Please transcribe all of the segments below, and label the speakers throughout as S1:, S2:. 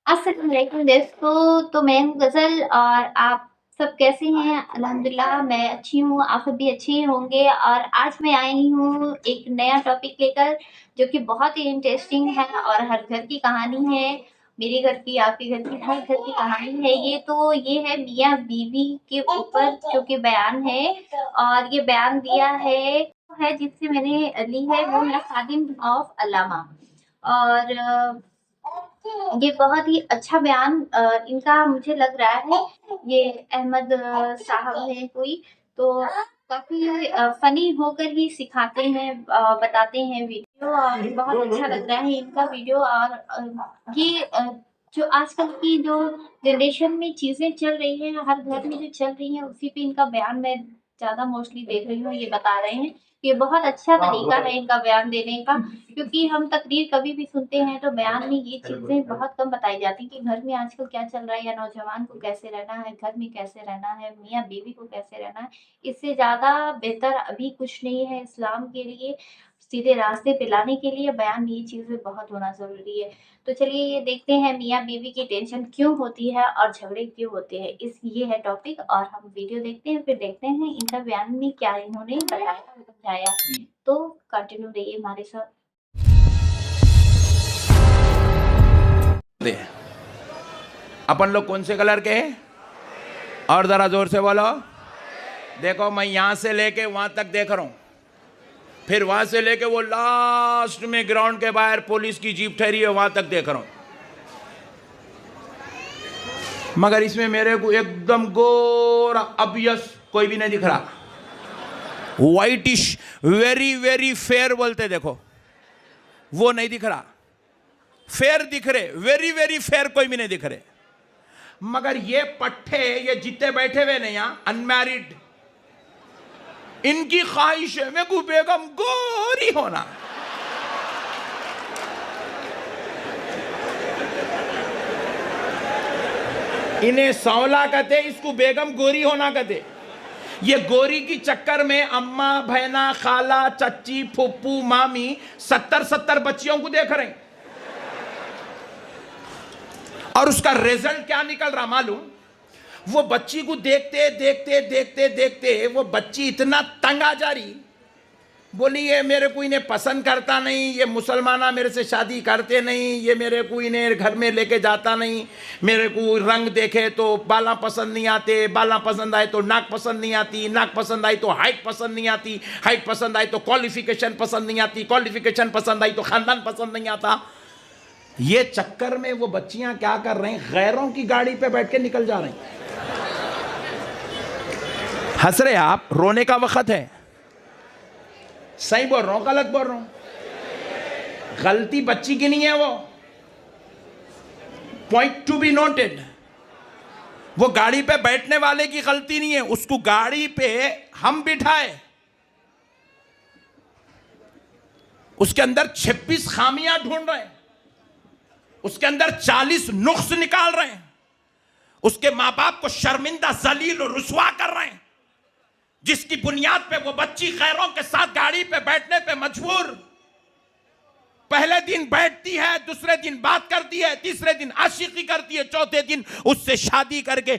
S1: अस्सलाम वालेकुम दोस्तों, तो मैं हूँ गज़ल और आप सब कैसे हैं? अल्हम्दुलिल्लाह मैं अच्छी हूँ, आप सब भी अच्छे ही होंगे और आज मैं आई हूँ एक नया टॉपिक लेकर जो कि बहुत ही इंटरेस्टिंग है और हर घर की कहानी है। मेरे घर की, आपके घर की, हर घर की कहानी है ये। तो ये है मियाँ-बीवी के ऊपर जो कि बयान है और ये बयान दिया है जिससे मैंने ली है वो है खादिम ऑफ अल्लामा और ये बहुत ही अच्छा बयान इनका मुझे लग रहा है। ये अहमद साहब हैं कोई, तो काफ़ी फ़नी होकर ही सिखाते हैं बताते हैं वीडियो और बहुत अच्छा लग रहा है इनका वीडियो और ये जो आजकल की जो जनरेशन में चीज़ें चल रही हैं, हर घर में जो चल रही हैं, उसी पे इनका बयान मैं ज़्यादा मोस्टली देख रही हूँ, ये बता रहे हैं। ये बहुत अच्छा तरीका है इनका बयान देने का। क्योंकि हम तकरीर कभी भी सुनते हैं तो बयान में ये चीज़ें बहुत कम बताई जाती हैं कि घर में आजकल क्या चल रहा है या नौजवान को कैसे रहना है, घर में कैसे रहना है, मियाँ-बीवी को कैसे रहना है। इससे ज़्यादा बेहतर अभी कुछ नहीं है इस्लाम के लिए, सीधे रास्ते पे लाने के लिए बयान में ये चीज़ें बहुत होना ज़रूरी है। तो चलिए ये देखते हैं मियाँ-बीवी की टेंशन क्यों होती है और झगड़े क्यों होते हैं। ये है टॉपिक और हम वीडियो देखते हैं, फिर देखते हैं इनका बयान में क्या इन्होंने बताया और समझाया। तो कंटिन्यू रहिए हमारे साथ।
S2: दे। अपन लोग कौन से कलर के हैं? और जरा जोर से बोलो। देखो मैं यहां से लेके वहां तक देख रहा हूं, फिर वहां से लेके वो लास्ट में ग्राउंड के बाहर पुलिस की जीप ठहरी है वहां तक देख रहा हूं, मगर इसमें मेरे को एकदम गोरा अबियस कोई भी नहीं दिख रहा। वाइटिश वेरी वेरी फेयर बोलते देखो, वो नहीं दिख रहा। फेयर दिख रहे, वेरी वेरी फेयर कोई भी नहीं दिख रहे। मगर ये पट्टे, ये जितने बैठे हुए नहीं यहां अनमैरिड, इनकी ख्वाहिश है मेरे को बेगम गोरी होना। इन्हें सांवला कहते, इसको बेगम गोरी होना कहते। ये गोरी की चक्कर में अम्मा, बहना, खाला, चच्ची, फुप्पू, मामी 70-70 बच्चियों को देख रहे हैं। और उसका रिजल्ट क्या निकल रहा मालूम? वो बच्ची को देखते देखते देखते देखते वो बच्ची इतना तंग आ जा रही, बोली ये मेरे को इन्हें पसंद करता नहीं, ये मुसलमाना मेरे से शादी करते नहीं, ये मेरे को इन्हें घर में लेके जाता नहीं, मेरे को रंग देखे तो बाला पसंद नहीं आते, बाला पसंद आए तो नाक पसंद नहीं आती, नाक पसंद आई तो हाइट पसंद नहीं आती, हाइट पसंद आई तो क्वालिफिकेशन पसंद नहीं आती, क्वालिफिकेशन पसंद आई तो खानदान पसंद नहीं आता। ये चक्कर में वो बच्चियां क्या कर रही हैं, गैरों की गाड़ी पे बैठ के निकल जा रही। हंस रहे आप, रोने का वक्त है। सही बोल रहा हूं गलत बोल रहा हूं? गलती बच्ची की नहीं है, वो पॉइंट टू बी नोटेड। वो गाड़ी पे बैठने वाले की गलती नहीं है, उसको गाड़ी पे हम बिठाए, उसके अंदर 26 खामियां ढूंढ रहे हैं, उसके अंदर 40 नुक्स निकाल रहे हैं, उसके मां बाप को शर्मिंदा, जलील और रुसवा कर रहे हैं, जिसकी बुनियाद पे वो बच्ची खैरों के साथ गाड़ी पे बैठने पे मजबूर। पहले दिन बैठती है, दूसरे दिन बात करती है, तीसरे दिन आशिकी करती है, चौथे दिन उससे शादी करके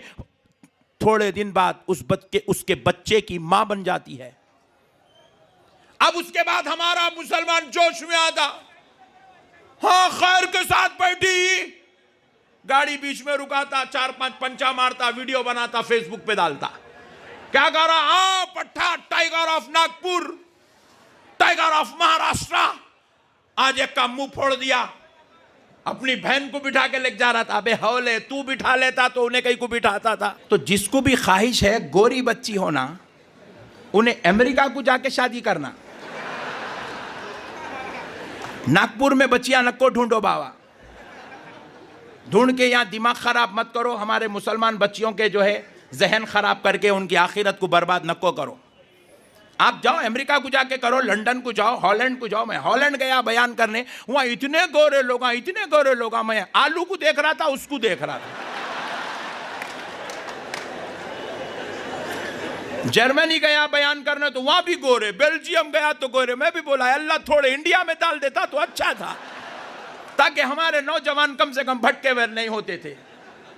S2: थोड़े दिन बाद उसके बच्चे की मां बन जाती है। अब उसके बाद हमारा मुसलमान जोश में आता, हाँ खैर के साथ बैठी, गाड़ी बीच में रुकाता, 4-5 पंचा मारता, वीडियो बनाता, फेसबुक पे डालता। क्या कर रहा? हाँ पट्टा, tiger of Nagpur, tiger of Maharashtra. आज एक का मुंह फोड़ दिया, अपनी बहन को बिठा के लेके जा रहा था। अबे हौले, तू बिठा लेता तो उन्हें कहीं को बिठाता था। तो जिसको भी ख्वाहिश है गोरी बच्ची होना, उन्हें अमेरिका को जाके शादी करना। नागपुर में बच्चियां नक्को ढूंढो बाबा, ढूंढ के यहां दिमाग खराब मत करो। हमारे मुसलमान बच्चियों के जो है जहन खराब करके उनकी आखिरत को बर्बाद नको करो। आप जाओ अमेरिका को जाके करो, लंदन को जाओ, हॉलैंड को जाओ। मैं हॉलैंड गया बयान करने, वहां इतने गोरे लोग, इतने गोरे लोग, मैं आलू को देख रहा था, उसको देख रहा था। जर्मनी गया बयान करने तो वहां भी गोरे, बेल्जियम गया तो गोरे। मैं भी बोला अल्लाह थोड़े इंडिया में डाल देता तो अच्छा था। ताकि हमारे नौजवान कम से कम भटके हुए नहीं होते थे।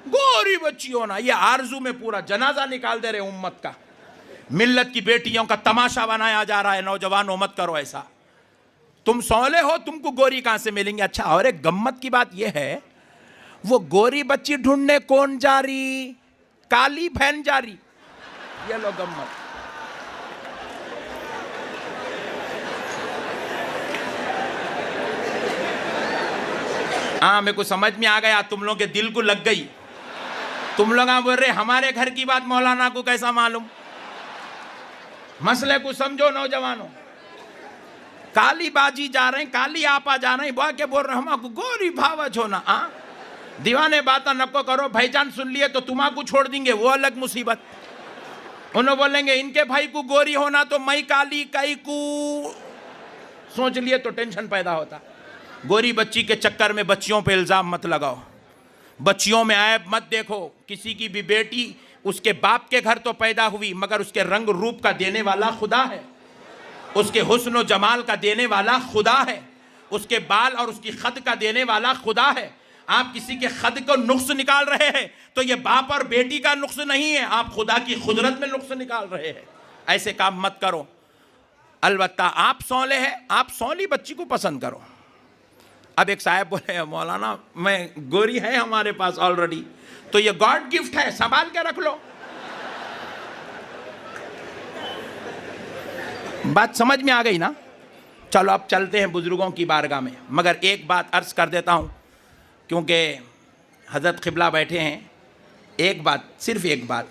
S2: गोरी बच्ची होना, ये आरजू में पूरा जनाजा निकाल दे रहे उम्मत का। मिल्लत की बेटियों का तमाशा बनाया जा रहा है। नौजवानों मत करो ऐसा, तुम सौले हो, तुमको गोरी कहां से मिलेंगे। अच्छा, और एक गम्मत की बात यह है, वो गोरी बच्ची ढूंढने कौन जा रही? काली बहन जा रही। ये लो गम्मत। हाँ, मेरे को समझ में आ गया, तुम लोग के दिल को लग गई। तुम लोग बोल रहे हमारे घर की बात मौलाना को कैसा मालूम। मसले को समझो नौजवानों। काली बाजी जा रहे हैं, काली आपा जा रहे हैं, बुआ के बोल रहे हमको गोरी भावज होना। हाँ, दीवाने बात नको करो, भाईजान सुन लिए तो तुम्हारा छोड़ देंगे, वो अलग मुसीबत। उन्होंने बोलेंगे इनके भाई को गोरी होना तो मई काली कई को सोच लिए तो टेंशन पैदा होता। गोरी बच्ची के चक्कर में बच्चियों पे इल्जाम मत लगाओ, बच्चियों में ऐब मत देखो। किसी की भी बेटी उसके बाप के घर तो पैदा हुई, मगर उसके रंग रूप का देने वाला खुदा है, उसके हुस्न और जमाल का देने वाला खुदा है, उसके बाल और उसकी खद का देने वाला खुदा है। आप किसी के खद को नुक्स निकाल रहे हैं तो ये बाप और बेटी का नुक्स नहीं है, आप खुदा की कुदरत में नुक्स निकाल रहे हैं। ऐसे काम मत करो। अलबत्ता आप सौले हैं, आप सौली बच्ची को पसंद करो। अब एक साहब बोले मौलाना मैं गोरी है हमारे पास ऑलरेडी, तो ये गॉड गिफ्ट है, संभाल के रख लो। बात समझ में आ गई ना। चलो अब चलते हैं बुजुर्गों की बारगाह में, मगर एक बात अर्ज कर देता हूं, क्योंकि हजरत क़िबला बैठे हैं। एक बात, सिर्फ एक बात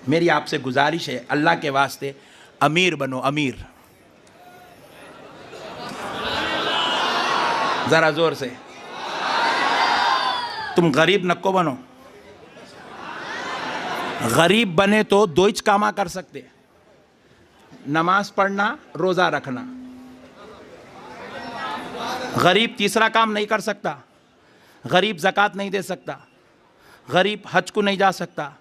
S2: मेरी आपसे गुजारिश है, अल्लाह के वास्ते अमीर बनो, अमीर। जरा जोर से, तुम गरीब नको बनो। गरीब बने तो दो ही कामा कर सकते, नमाज पढ़ना, रोजा रखना। गरीब तीसरा काम नहीं कर सकता। गरीब ज़कात नहीं दे सकता, गरीब हज को नहीं जा सकता,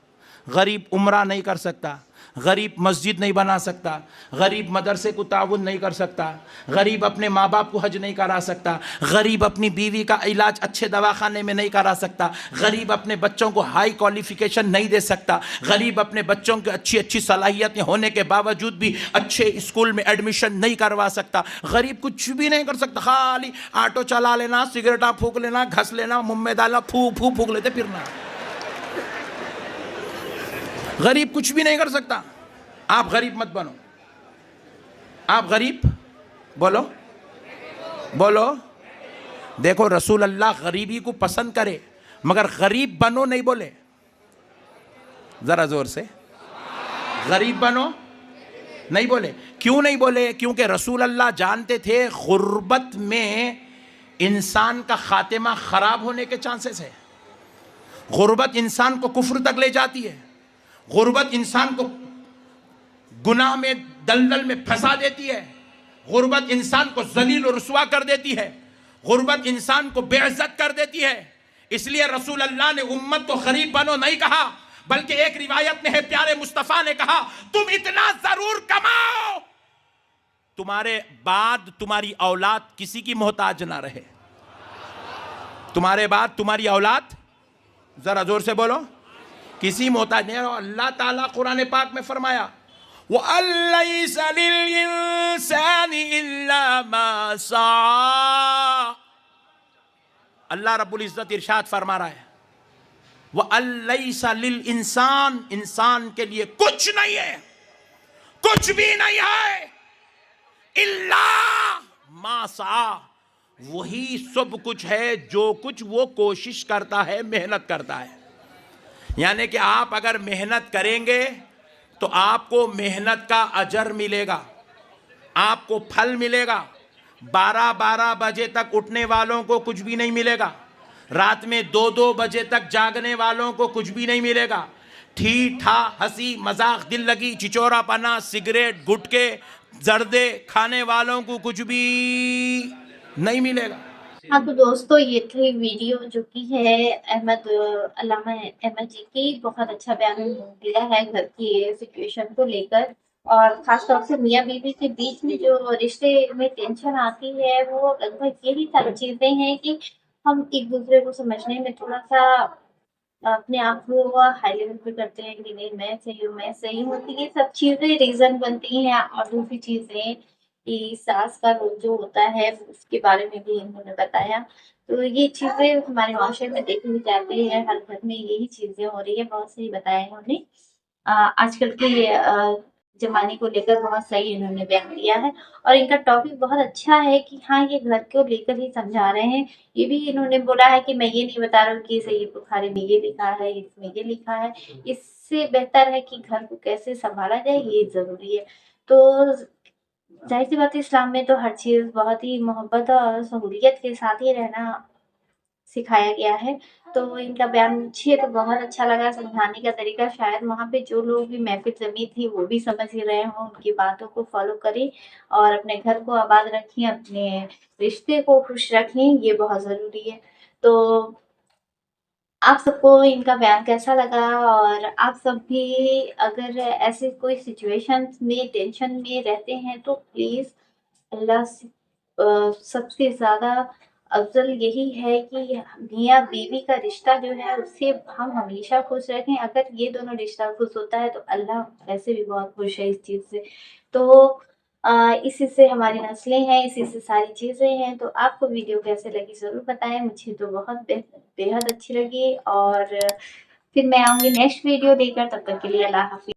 S2: गरीब उम्रा नहीं कर सकता, गरीब मस्जिद नहीं बना सकता, गरीब मदरसे को ताउन नहीं कर सकता, गरीब अपने माँ बाप को हज नहीं करा सकता, गरीब अपनी बीवी का इलाज अच्छे दवाखाने में नहीं करा सकता, गरीब अपने बच्चों को हाई क्वालिफिकेशन नहीं दे सकता, गरीब अपने बच्चों की अच्छी अच्छी सलाहियतें होने के बावजूद भी अच्छे स्कूल में एडमिशन नहीं करवा सकता। गरीब कुछ भी नहीं कर सकता, खाली ऑटो चला लेना, सिगरेटा फूक लेना, घस लेना, मुँह में डालना, फूक लेते फिरना। गरीब कुछ भी नहीं कर सकता। आप गरीब मत बनो। आप गरीब बोलो, बोलो। देखो रसूल अल्लाह गरीबी को पसंद करे, मगर गरीब बनो नहीं बोले। जरा जोर से, गरीब बनो नहीं बोले। क्यों नहीं बोले? क्योंकि रसूल अल्लाह जानते थे गुर्बत में इंसान का खातिमा खराब होने के चांसेस है। गुर्बत इंसान को कुफ्र तक ले जाती है, गुर्बत इंसान को गुनाह में दलदल में फंसा देती है, गुर्बत इंसान को जलील और रुसवा कर देती है, गुर्बत इंसान को बेइज्जत कर देती है। इसलिए रसूल अल्लाह ने उम्मत को गरीब बनो नहीं कहा, बल्कि एक रिवायत में है प्यारे मुस्तफ़ा ने कहा तुम इतना जरूर कमाओ तुम्हारे बाद तुम्हारी औलाद किसी की मोहताज ना रहे। तुम्हारे बाद तुम्हारी औलाद, जरा जोर से बोलो, किसी मोहताज नहीं। अल्लाह ताला कुरान पाक में फरमाया वो अलैसा लिल इंसानी इल्ला मा सा। अल्लाह रब्बुल इज्जत इरशाद फरमा रहा है वो अलैसा लिल इंसान, इंसान के लिए कुछ नहीं है, कुछ भी नहीं है, इल्ला मा सा, वही सब कुछ है जो कुछ वो कोशिश करता है, मेहनत करता है। यानी कि आप अगर मेहनत करेंगे तो आपको मेहनत का अजर मिलेगा, आपको फल मिलेगा। 12-12 बजे तक उठने वालों को कुछ भी नहीं मिलेगा, रात में 2-2 बजे तक जागने वालों को कुछ भी नहीं मिलेगा। ठीक ठा हंसी मजाक दिल लगी चिचोरापना सिगरेट गुटके जर्दे खाने वालों को कुछ भी नहीं मिलेगा।
S1: हाँ तो दोस्तों ये थी वीडियो जो कि है अल्लामा अहमद जी की। बहुत अच्छा बयान दिया है घर की सिचुएशन को लेकर, और खास तौर से मियाँ बीवी के बीच में जो रिश्ते में टेंशन आती है वो लगभग यही सारी चीजें हैं कि हम एक-दूसरे को समझने में थोड़ा-सा अपने आप को हाई लेवल पे करते हैं कि नहीं मैं सही हूँ, तो ये सब चीज़ें रीज़न बनती हैं। और दूसरी चीज़ें कि सास का रोल जो होता है उसके बारे में भी इन्होंने बताया। तो ये चीज़ें हमारे माशरे में देखी जाती है, हर घर में यही चीज़ें हो रही है, बहुत सही बताया इन्होंने। आजकल के ज़माने को लेकर बहुत सही इन्होंने बयान दिया है। और इनका टॉपिक बहुत अच्छा है कि हाँ, ये घर को लेकर ही समझा रहे हैं। ये भी इन्होंने बोला है कि मैं ये नहीं बता रहा हूँ कि सही बुखारी में ये लिखा है, इसमें ये लिखा है। इससे बेहतर है कि घर को कैसे सँभाला जाए, ये ज़रूरी है। तो ज़ाहिर-सी बात है, इस्लाम में तो हर चीज़ बहुत ही मोहब्बत और सहूलियत के साथ ही रहना सिखाया गया है। तो इनका बयान मुझे तो बहुत अच्छा लगा, समझाने का तरीका शायद वहाँ पे जो लोग भी महफ़िल जमी थी वो भी समझ ही रहे हों, उनकी बातों को फ़ॉलो करें और अपने घर को आबाद रखें, अपने रिश्ते को खुश रखें, ये बहुत ज़रूरी है। तो आप सबको इनका बयान कैसा लगा? और आप सब भी अगर ऐसे कोई सिचुएशंस में टेंशन में रहते हैं तो प्लीज़ अल्लाह से सबसे ज़्यादा अफ़ज़ल यही है कि मियाँ-बीवी का रिश्ता जो है उससे हम हमेशा खुश रहें। अगर ये दोनों रिश्ता खुश होता है तो अल्लाह वैसे भी बहुत खुश है इस चीज़ से। तो इसी से हमारी नस्लें हैं, इसी से सारी चीज़ें हैं। तो आपको वीडियो कैसे लगी ज़रूर बताएँ, मुझे तो बहुत बेहद अच्छी लगी। और फिर मैं आऊँगी नेक्स्ट वीडियो लेकर, तब तक के लिए अल्लाह हाफ़िज़।